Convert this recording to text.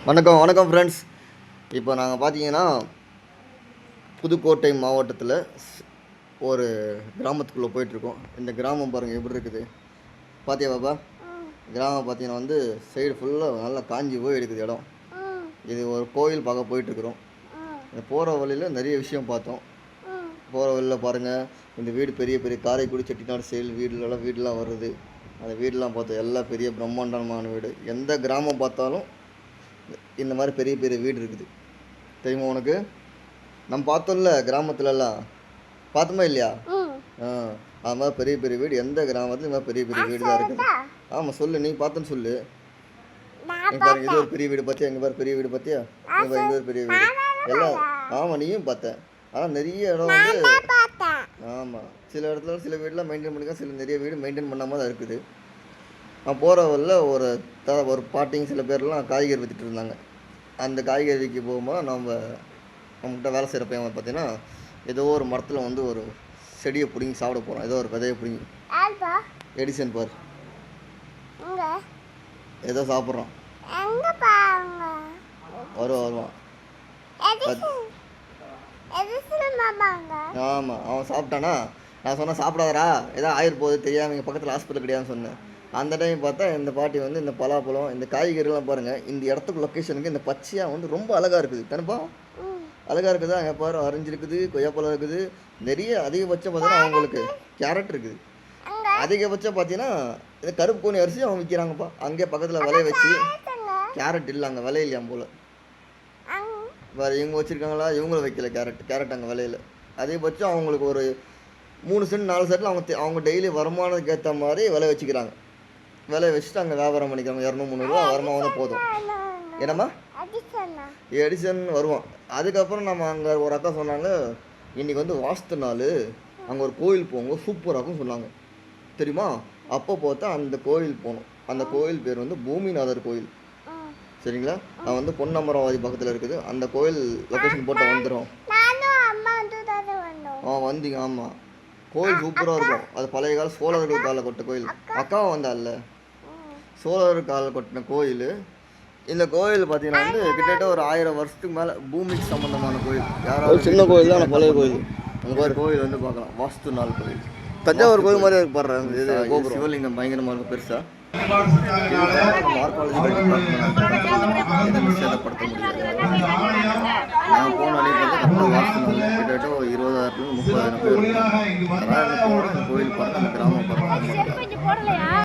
வணக்கம் வணக்கம் ஃப்ரெண்ட்ஸ். இப்போ நாங்கள் பார்த்தீங்கன்னா புதுக்கோட்டை மாவட்டத்தில் ஒரு கிராமத்துக்குள்ளே போயிட்டுருக்கோம். இந்த கிராமம் பாருங்கள் எப்படி இருக்குது பார்த்தியா பாப்பா? கிராமம் பார்த்தீங்கன்னா வந்து சைடு ஃபுல்லாக நல்லா காஞ்சி போய் எடுக்குது இடம். இது ஒரு கோயில் பார்க்க போயிட்டுருக்குறோம். இந்த போகிற வழியில் நிறைய விஷயம் பார்த்தோம். போகிற வழியில் பாருங்கள், இந்த வீடு பெரிய பெரிய காரைக்குடி செட்டிநாடு செயல் வீடுலாம் வருது. அந்த வீடெலாம் பார்த்தோம், எல்லாம் பெரிய பிரம்மாண்டமான வீடு. எந்த கிராமம் பார்த்தாலும் இந்த மாதிரி பெரிய பெரிய வீடு இருக்குது. தெரியுமா உனக்கு? நம்ம பார்த்தோம்ல கிராமத்துலலாம், பார்த்தோமா இல்லையா? அது மாதிரி பெரிய பெரிய வீடு எந்த கிராமத்துலையும் இந்த மாதிரி பெரிய பெரிய வீடு தான் இருக்குது. ஆமாம், சொல்லு, நீ பார்த்தேன்னு சொல்லு. நீ பாருங்க, இது ஒரு பெரிய வீடு பார்த்தியா? எங்கே பாரு பெரிய வீடு பார்த்தியா? இங்கே பாரு, இங்கே ஒரு பெரிய வீடு எல்லாம். ஆமாம், நீயும் பார்த்தேன். ஆனால் நிறைய இடம் வந்து ஆமாம், சில இடத்துல சில வீடெலாம் மெயின்டைன் பண்ணிக்கலாம், சில நிறைய வீடு மெயின்டைன் பண்ணாமல் தான் இருக்குது. நான் போகிற வழியில் ஒரு பாட்டிங்க சில பேர்லாம் காய்கறி விற்றுட்டு இருந்தாங்க. அந்த காய்கறிக்கு போகும்போது நம்மகிட்ட வேலை செய்கிற பையன் பார்த்தீங்கன்னா ஏதோ ஒரு மரத்தில் வந்து ஒரு செடியை பிடிங்கி சாப்பிட போகிறோம். ஏதோ ஒரு விதையை பிடிங்கி எடிசன் பார் ஏதோ சாப்பிட்றான். வருவான். ஆமாம், அவன் சாப்பிட்டானா? நான் சொன்னேன் சாப்பிடாதரா, ஏதோ ஆயிரம் தெரியாமல் இங்கே பக்கத்தில் ஹாஸ்பிட்டல் கிடையாதுன்னு சொன்னேன். அந்த டைம் பார்த்தா இந்த பாட்டி வந்து இந்த பலாப்பழம், இந்த காய்கறிலாம் பாருங்கள், இந்த இடத்துக்கு லொக்கேஷனுக்கு இந்த பச்சையாக வந்து ரொம்ப அழகாக இருக்குது. தனிப்பா அழகாக இருக்குதா? அங்கே பாரு, அரிஞ்சிருக்குது, கொய்யாப்பழம் இருக்குது, நிறைய. அதிகபட்சம் பார்த்தீங்கன்னா அவங்களுக்கு கேரட் இருக்குது. அதிகபட்சம் பார்த்தீங்கன்னா இந்த கருப்பு கோணி அரிசி அவங்க விற்கிறாங்கப்பா. அங்கே பக்கத்தில் விளைய வச்சு கேரட் இல்லை, அங்கே விளையிலையா போல். வேறு இவங்க வச்சுருக்காங்களா? இவங்களும் வைக்கல கேரட் அங்கே விளையில. அதிகபட்சம் அவங்களுக்கு ஒரு 3 சென்ட் 4 சென்ட்டில் அவங்க டெய்லி வருமானத்துக்கு ஏற்ற மாதிரி விலை வச்சுக்கிறாங்க. விலை வச்சுட்டு அங்கே வியாபாரம் பண்ணிக்கிறாங்க. 200-300 ரூபா வருமானம் தான் போதும். என்னம்மா? எடிசன் வருவான். அதுக்கப்புறம் நம்ம அங்கே ஒரு அக்கா சொன்னாங்க, இன்றைக்கி வந்து வாஸ்து நாள், அங்கே ஒரு கோயில் போங்க, சூப்பராகவும் சொன்னாங்க. தெரியுமா? அப்போ பார்த்தா அந்த கோயில் போனோம். அந்த கோயில் பேர் வந்து பூமிநாதர் கோயில். சரிங்களா? நான் வந்து பொன்னமராவதி பக்கத்தில் இருக்குது. அந்த கோயில் லொக்கேஷன் போட்டு வந்துடும். வந்தீங்க? ஆமாம், கோயில் சூப்பராக இருக்கும். அது பழைய கால சோழர்கள் கால கொட்ட கோயில். அக்காவும் வந்தால, சோழர்கள் கால கொட்டின கோயில். இந்த கோயில் பார்த்தீங்கன்னா வந்து கிட்டத்தட்ட ஒரு 1000 வருஷத்துக்கு மேலே பூமிக்கு சம்மந்தமான கோயில். யாராவது சின்ன கோயில் தான், பழைய கோயில். அந்த கோயில் வந்து பார்க்கலாம். வாஸ்து நாள் கோயில். தஞ்சாவூர் கோயில் மாதிரி இருக்கு பாடுறாங்க. இது கோபுரம் சிவலிங்கம் பயங்கரமாக இருக்கும், பெருசாக. சேதப்படுத்த முடியாது. நான் போன அன்னைக்கு பார்த்தா வாஸ்து நாள் கிட்டத்தட்ட ஒரு 20,000 to 30,000 பேர். கோயில் பார்த்து அந்த கிராமம் பார்த்து